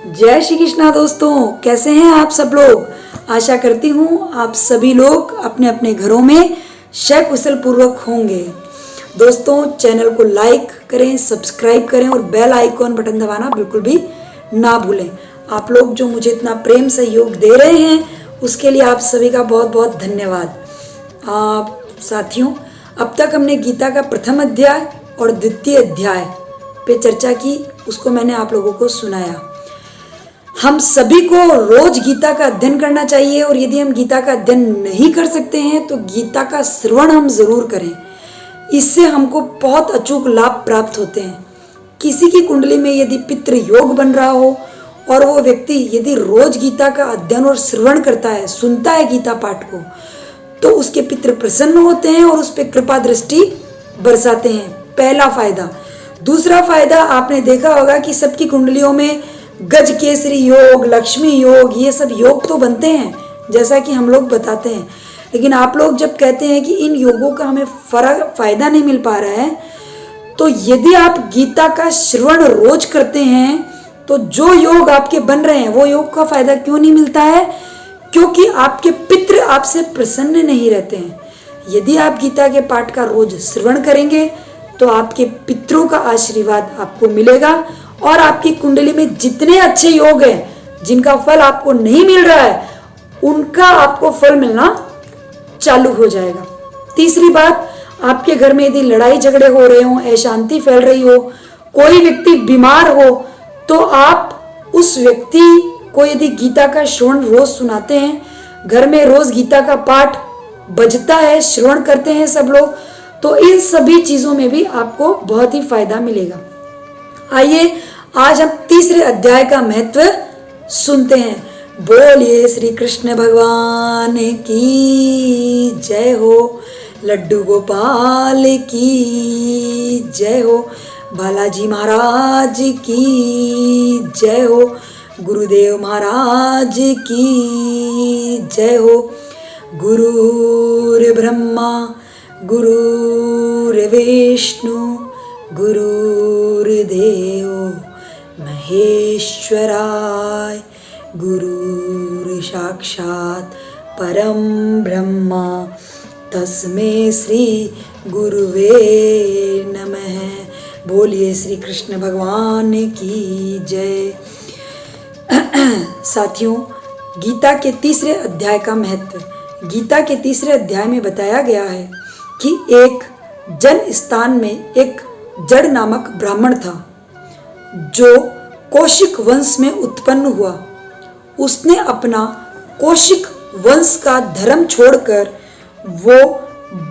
जय श्री कृष्णा दोस्तों, कैसे हैं आप सब लोग। आशा करती हूँ आप सभी लोग अपने अपने घरों में कुशल पूर्वक होंगे। दोस्तों, चैनल को लाइक करें, सब्सक्राइब करें और बेल आइकॉन बटन दबाना बिल्कुल भी ना भूलें। आप लोग जो मुझे इतना प्रेम सहयोग दे रहे हैं उसके लिए आप सभी का बहुत बहुत धन्यवाद। साथियों, अब तक हमने गीता का प्रथम अध्याय और द्वितीय अध्याय पे चर्चा की, उसको मैंने आप लोगों को सुनाया। हम सभी को रोज गीता का अध्ययन करना चाहिए और यदि हम गीता का अध्ययन नहीं कर सकते हैं तो गीता का श्रवण हम जरूर करें। इससे हमको बहुत अचूक लाभ प्राप्त होते हैं। किसी की कुंडली में यदि पितृ योग बन रहा हो और वो व्यक्ति यदि रोज गीता का अध्ययन और श्रवण करता है, सुनता है गीता पाठ को, तो उसके पितृ प्रसन्न होते हैं और उस पर कृपा दृष्टि बरसाते हैं। पहला फायदा। दूसरा फायदा, आपने देखा होगा कि सबकी कुंडलियों में गज केसरी योग, लक्ष्मी योग, ये सब योग तो बनते हैं जैसा कि हम लोग बताते हैं। लेकिन आप लोग जब कहते हैं कि इन योगों का हमें फायदा नहीं मिल पा रहा है, तो यदि आप गीता का श्रवण रोज करते हैं तो जो योग आपके बन रहे हैं वो योग का फायदा क्यों नहीं मिलता है? क्योंकि आपके पितृ आपसे प्रसन्न नहीं रहते हैं। यदि आप गीता के पाठ का रोज श्रवण करेंगे तो आपके पितरों का आशीर्वाद आपको मिलेगा और आपकी कुंडली में जितने अच्छे योग हैं जिनका फल आपको नहीं मिल रहा है उनका आपको फल मिलना चालू हो जाएगा। तीसरी बात, आपके घर में यदि लड़ाई झगड़े हो रहे हो, अशांति फैल रही हो, कोई व्यक्ति बीमार हो, तो आप उस व्यक्ति को यदि गीता का श्रवण रोज सुनाते हैं, घर में रोज गीता का पाठ बजता है, श्रवण करते हैं सब लोग, तो इन सभी चीजों में भी आपको बहुत ही फायदा मिलेगा। आइए आज हम तीसरे अध्याय का महत्व सुनते हैं। बोलिए श्री कृष्ण भगवान की जय हो, लड्डू गोपाल की जय हो, बालाजी महाराज की जय हो, गुरुदेव महाराज की जय हो। गुरुर् ब्रह्मा गुरुर्विष्णु गुरुर्देव महेश्वराय, गुरुर् साक्षात् परम ब्रह्मा तस्मै श्री गुरुवे नमः। बोलिए श्री कृष्ण भगवान की जय। साथियों, गीता के तीसरे अध्याय का महत्व। गीता के तीसरे अध्याय में बताया गया है कि एक जन स्थान में एक जड़ नामक ब्राह्मण था जो कौशिक वंश में उत्पन्न हुआ। उसने अपना कौशिक वंश का धर्म छोड़कर वो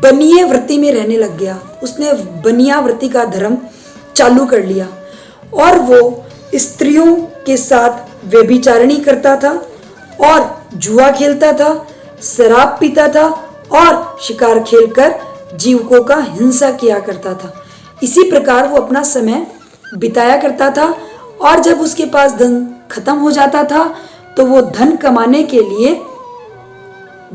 बनिया वृत्ति में रहने लग गया। उसने बनिया वृत्ति का धर्म चालू कर लिया और वो स्त्रियों के साथ व्यभिचारिणी करता था और जुआ खेलता था, शराब पीता था और शिकार खेलकर जीवकों का हिंसा किया करता था। इसी प्रकार वो अपना समय बिताया करता था और जब उसके पास धन खत्म हो जाता था तो वो धन कमाने के लिए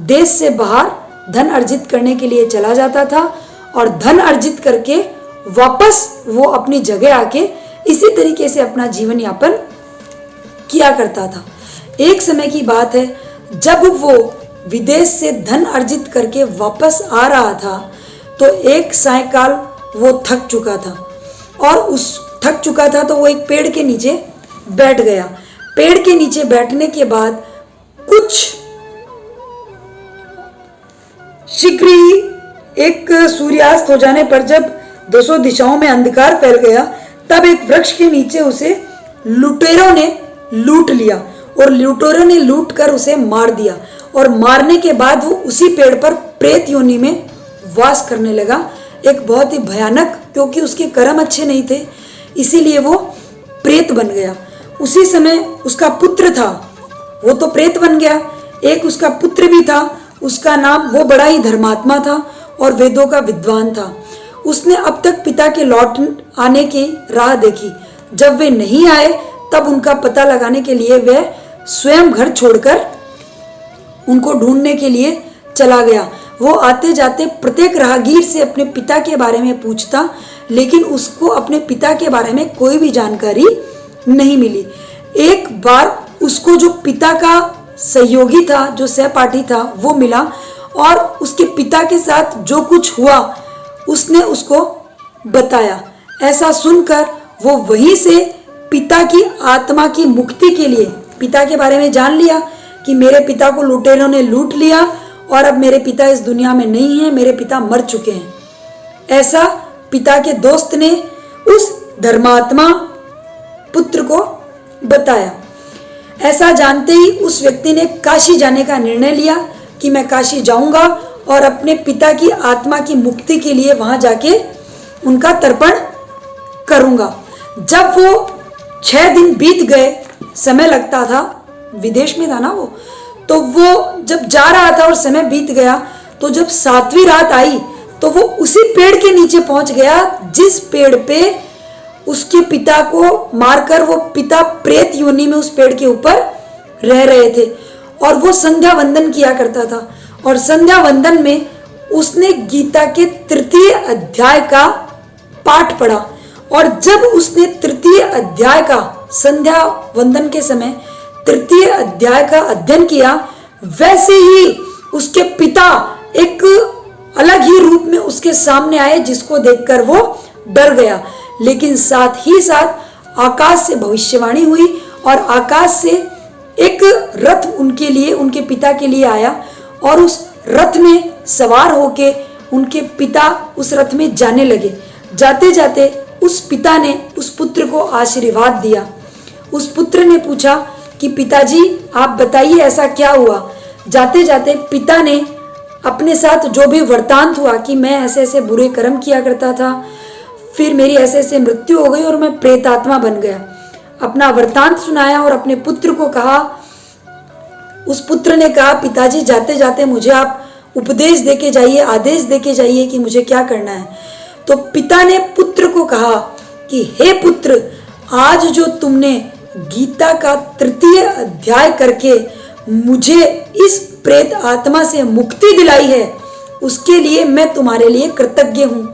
देश से बाहर धन अर्जित करने के लिए चला जाता था और धन अर्जित करके वापस वो अपनी जगह आके इसी तरीके से अपना जीवन यापन किया करता था। एक समय की बात है, जब वो विदेश से धन अर्जित करके वापस आ रहा था तो एक सायकाल वो थक चुका था और तो वो एक पेड़ के नीचे बैठ गया। पेड़ के नीचे बैठने के बाद कुछ शीघ्र ही एक सूर्यास्त हो जाने पर जब दोनों दिशाओं में अंधकार फैल गया, तब एक वृक्ष के नीचे उसे लुटेरों ने लूट लिया और लुटेरों ने लूट कर उसे मार दिया और मारने के बाद वो उसी पेड़ पर प्रेत योनि में वास करने लगा। एक बहुत ही भयानक, क्योंकि उसके कर्म अच्छे नहीं थे इसीलिए वो प्रेत बन गया। उसी समय उसका पुत्र था, वो तो प्रेत बन गया। एक उसका पुत्र भी था, उसका नाम, वो बड़ा ही धर्मात्मा था और वेदों का विद्वान था। उसने अब तक पिता के लौट आने की राह देखी। जब वे नहीं आए तब उनका पता लगाने के लिए वह स्वयं घर छोड़कर उनको ढूंढने के लिए चला गया। वो आते जाते प्रत्येक राहगीर से अपने पिता के बारे में पूछता, लेकिन उसको अपने पिता के बारे में कोई भी जानकारी नहीं मिली। एक बार उसको जो पिता का सहयोगी था, जो सहपाठी था, वो मिला और उसके पिता के साथ जो कुछ हुआ उसने उसको बताया। ऐसा सुनकर वो वहीं से पिता की आत्मा की मुक्ति के लिए पिता के बारे में जान लिया कि मेरे पिता को लुटेरों ने लूट लिया और अब मेरे पिता इस दुनिया में नहीं है, मेरे पिता मर चुके हैं। ऐसा पिता के दोस्त ने उस धर्मात्मा पुत्र को बताया। ऐसा जानते ही उस व्यक्ति ने काशी जाने का निर्णय लिया कि मैं काशी जाऊंगा और अपने पिता की आत्मा की मुक्ति के लिए वहां जाके उनका तर्पण करूंगा। जब वो 6 दिन बीत गए, समय लगता था, विदेश में था ना वो, तो वो जब जा रहा था और समय बीत गया, तो जब 7वीं रात आई तो वो उसी पेड़ के नीचे पहुंच गया जिस पेड़ पे उसके पिता को मारकर वो पिता प्रेत योनि में उस पेड़ के ऊपर रह रहे थे। और वो संध्या वंदन किया करता था और संध्या वंदन में उसने गीता के 3 अध्याय का पाठ पढ़ा। और जब उसने 3 अध्याय का संध्या वंदन के समय 3 अध्याय का अध्ययन किया, वैसे ही उसके पिता एक अलग ही रूप में उसके सामने आए जिसको देखकर वो डर गया। लेकिन साथ ही साथ आकाश से भविष्यवाणी हुई और आकाश से एक रथ उनके लिए, उनके पिता के लिए आया और उस रथ में सवार होके उनके पिता उस रथ में जाने लगे। जाते जाते उस पिता ने उस पुत्र को आशीर्वाद दिया। उस पुत्र ने पूछा कि पिताजी आप बताइए ऐसा क्या हुआ। जाते जाते पिता ने अपने साथ जो भी वृतांत हुआ कि मैं ऐसे ऐसे बुरे कर्म किया करता था, फिर मेरी ऐसे ऐसे मृत्यु हो गई और मैं प्रेतात्मा बन गया, अपना वृतांत सुनाया और अपने पुत्र को कहा। उस पुत्र ने कहा पिताजी जाते जाते मुझे आप उपदेश देके जाइए, आदेश देके जाइए कि मुझे क्या करना है। तो पिता ने पुत्र को कहा कि हे पुत्र, आज जो तुमने गीता का 3 अध्याय करके मुझे इस प्रेत आत्मा से मुक्ति दिलाई है, उसके लिए मैं तुम्हारे लिए कृतज्ञ हूँ।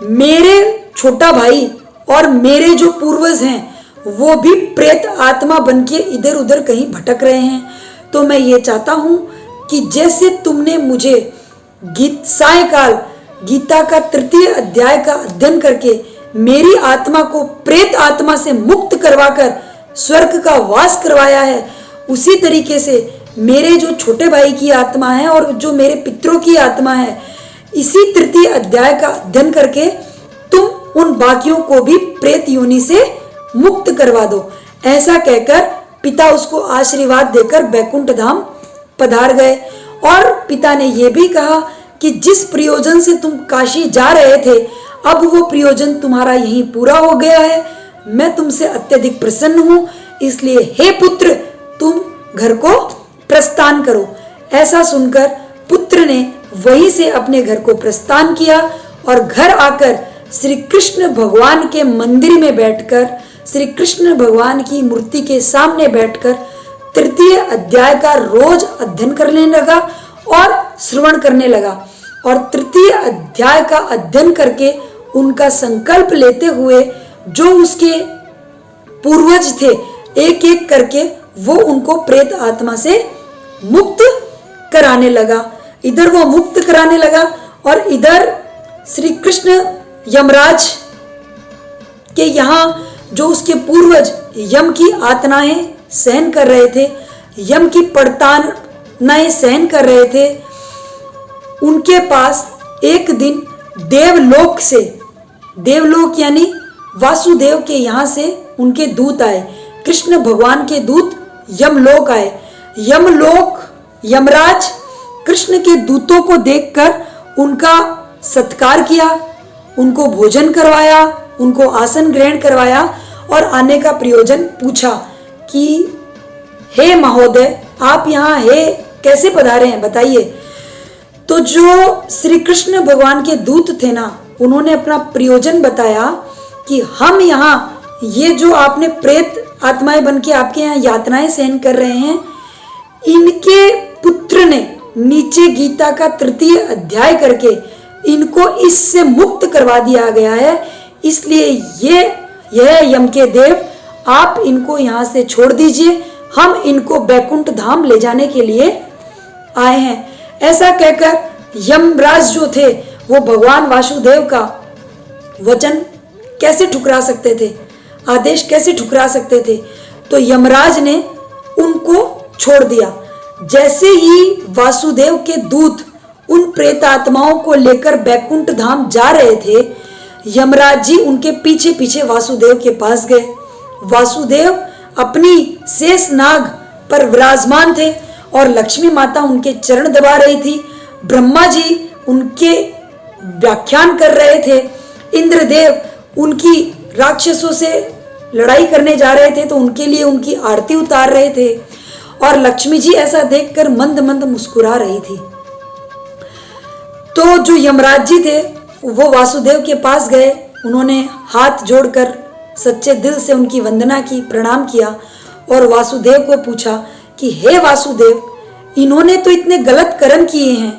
मेरे छोटा भाई और मेरे जो पूर्वज हैं वो भी प्रेत आत्मा बनके इधर उधर कहीं भटक रहे हैं। तो मैं ये चाहता हूँ कि जैसे तुमने मुझे सायकाल गीता का 3 अध्याय का अध्ययन करके मेरी आत्मा को प्रेत आत्मा से मुक्त करवाकर स्वर्ग का वास करवाया है, उसी तरीके से मेरे जो छोटे भाई की आत्मा है और जो मेरे पितरों की आत्मा है, इसी 3 अध्याय का अध्ययन करके तुम उन बाकियों को भी प्रेत योनि से मुक्त करवा दो। ऐसा कहकर पिता उसको आशीर्वाद देकर बैकुंठ धाम पधार गए। और पिता ने यह भी कहा कि जिस प्रयोजन से तुम काशी जा रहे थे, अब वो प्रयोजन तुम्हारा यहीं पूरा हो गया है। मैं तुमसे अत्यधिक प्रसन्न हूं, इसलिए हे पुत्र तुम घर को प्रस्थान करो। ऐसा सुनकर पुत्र ने वहीं से अपने घर को प्रस्थान किया और घर आकर श्री कृष्ण भगवान के मंदिर में बैठकर, श्री कृष्ण भगवान की मूर्ति के सामने बैठकर 3 अध्याय का रोज अध्ययन करने लगा और श्रवण करने लगा। और 3 अध्याय का अध्ययन करके उनका संकल्प लेते हुए जो उसके पूर्वज थे, एक एक करके वो उनको प्रेत आत्मा से मुक्त कराने लगा। इधर वो मुक्त कराने लगा और इधर श्री कृष्ण यमराज के यहाँ जो उसके पूर्वज यम की आत्माएं सहन कर रहे थे, यम की पड़तानाएं सहन कर रहे थे, उनके पास एक दिन देवलोक से, देवलोक यानी वासुदेव के यहाँ से उनके दूत आए, कृष्ण भगवान के दूत यमलोक आए। यमलोक यमराज कृष्ण के दूतों को देखकर उनका सत्कार किया, उनको भोजन करवाया, उनको आसन ग्रहण करवाया और आने का प्रयोजन पूछा कि हे महोदय आप यहाँ हे कैसे पधारे हैं, बताइए। तो जो श्री कृष्ण भगवान के दूत थे ना, उन्होंने अपना प्रयोजन बताया कि हम यहाँ ये जो आपने प्रेत आत्माएं बन के आपके यहाँ यातनाएं सहन कर रहे हैं, इनके पुत्र ने नीचे गीता का 3 अध्याय करके इनको इससे मुक्त करवा दिया गया है, इसलिए यह यम के देव आप इनको यहाँ से छोड़ दीजिए, हम इनको बैकुंठ धाम ले जाने के लिए आए हैं। ऐसा कहकर यमराज जो थे वो भगवान वासुदेव का वचन कैसे ठुकरा सकते थे, आदेश कैसे ठुकरा सकते थे। तो यमराज ने उनको छोड़ दिया। जैसे ही वासुदेव के दूत उन प्रेत आत्माओं को लेकर बैकुंठ धाम जा रहे थे, यमराज जी उनके पीछे पीछे वासुदेव के पास गए। वासुदेव अपनी शेष नाग पर विराजमान थे और लक्ष्मी माता उनके चरण दबा रही थी। ब्रह्मा जी उनके व्याख्यान कर रहे थे। इंद्रदेव उनकी राक्षसों से लड़ाई करने जा रहे थे तो उनके लिए उनकी आरती उतार रहे थे। और लक्ष्मी जी ऐसा देखकर मंद मंद मुस्कुरा रही थी। तो जो यमराज जी थे वो वासुदेव के पास गए। उन्होंने हाथ जोड़कर सच्चे दिल से उनकी वंदना की, प्रणाम किया और वासुदेव को पूछा कि हे वासुदेव, इन्होंने तो इतने गलत कर्म किए हैं,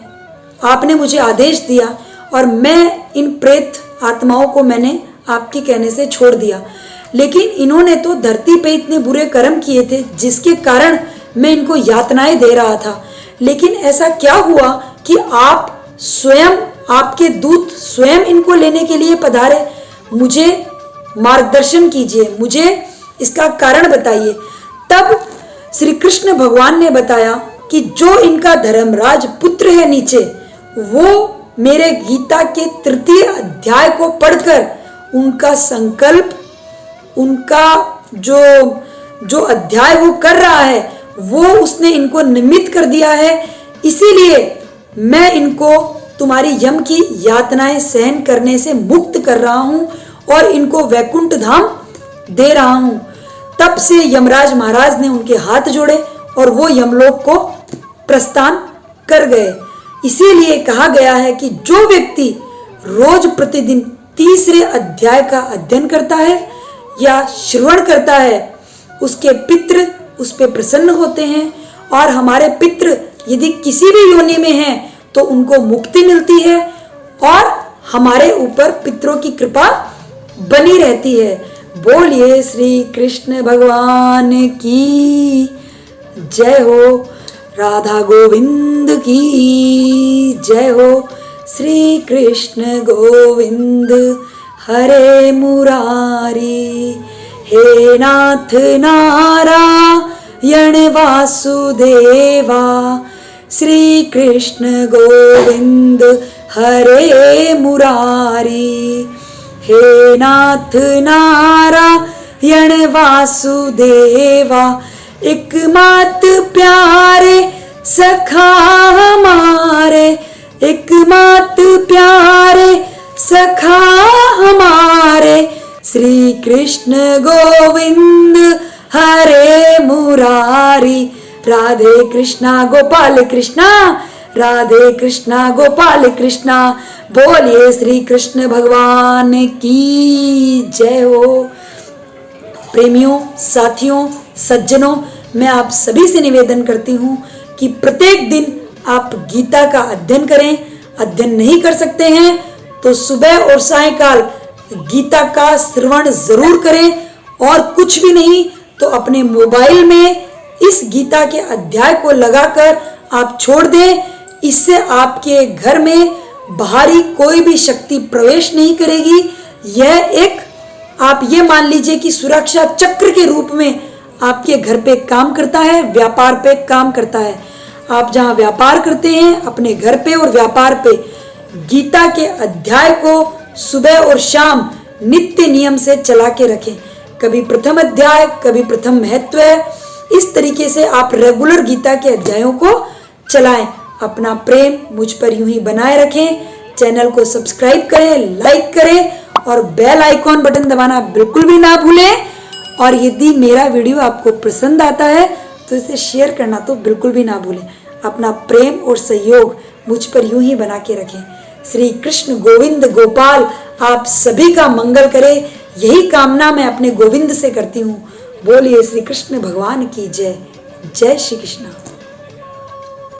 आपने मुझे आदेश दिया और मैं इन प्रेत आत्माओं को मैंने आपके कहने से छोड़ दिया, लेकिन इन्होंने तो धरती पे इतने बुरे कर्म किए थे जिसके कारण मैं इनको यातनाएं दे रहा था। लेकिन ऐसा क्या हुआ कि आप स्वयं, आपके दूत स्वयं इनको लेने के लिए पधारे? मुझे मार्गदर्शन कीजिए, मुझे इसका कारण बताइए। तब श्री कृष्ण भगवान ने बताया कि जो इनका धर्मराज पुत्र है नीचे, वो मेरे गीता के 3 अध्याय को पढ़कर उनका संकल्प, उनका जो अध्याय वो कर रहा है वो उसने इनको निमित्त कर दिया है। इसीलिए मैं इनको तुम्हारी यम की यातनाएं सहन करने से मुक्त कर रहा हूं और इनको वैकुंठ धाम दे रहा हूं। तब से यमराज महाराज ने उनके हाथ जोड़े और वो यमलोक को प्रस्थान कर गए। इसीलिए कहा गया है कि जो व्यक्ति रोज प्रतिदिन 3 अध्याय का अध्ययन करता है या श्रवण करता है, उसके पितृ उस पर प्रसन्न होते हैं और हमारे पितृ यदि किसी भी योनि में हैं तो उनको मुक्ति मिलती है और हमारे ऊपर पितरों की कृपा बनी रहती है। बोलिए श्री कृष्ण भगवान की जय हो, राधा गोविंद की जय हो। श्री कृष्ण गोविंद हरे मुरारी, हे नाथ नारायण वासुदेवा। श्री कृष्ण गोविंद हरे मुरारी, हे नाथ नारायण वासुदेवा। एकमात्र प्यारे सखा हमारे, एकमात्र प्यारे सखा हमारे। श्री कृष्ण गोविंद हरे मुरारी। राधे कृष्णा गोपाल कृष्णा, राधे कृष्णा गोपाल कृष्णा। बोलिए श्री कृष्ण भगवान की जय हो। प्रेमियों, साथियों, सज्जनों, मैं आप सभी से निवेदन करती हूँ कि प्रत्येक दिन आप गीता का अध्ययन करें। अध्ययन नहीं कर सकते हैं तो सुबह और सायंकाल गीता का श्रवण जरूर करें और कुछ भी नहीं तो अपने मोबाइल में इस गीता के अध्याय को लगाकर आप छोड़ दें। इससे आपके घर में बाहरी कोई भी शक्ति प्रवेश नहीं करेगी। यह एक, आप ये मान लीजिए कि सुरक्षा चक्र के रूप में आपके घर पे काम करता है, व्यापार पे काम करता है। आप जहाँ व्यापार करते हैं अपने घर पे और व्यापार पे गीता के अध्याय को सुबह और शाम नित्य नियम से चला के रखें। कभी प्रथम अध्याय, कभी प्रथम महत्व। इस तरीके से आप रेगुलर गीता के अध्यायों को चलाएं। अपना प्रेम मुझ पर यूं ही बनाए रखें। चैनल को सब्सक्राइब करें, लाइक करें और बेल आइकॉन बटन दबाना बिल्कुल भी ना भूलें। और यदि मेरा वीडियो आपको पसंद आता है तो इसे शेयर करना तो बिल्कुल भी ना भूलें। अपना प्रेम और सहयोग मुझ पर यूं ही बना के रखें। श्री कृष्ण गोविंद गोपाल आप सभी का मंगल करे, यही कामना मैं अपने गोविंद से करती हूँ। बोलिए श्री कृष्ण भगवान की जय। जय श्री कृष्ण।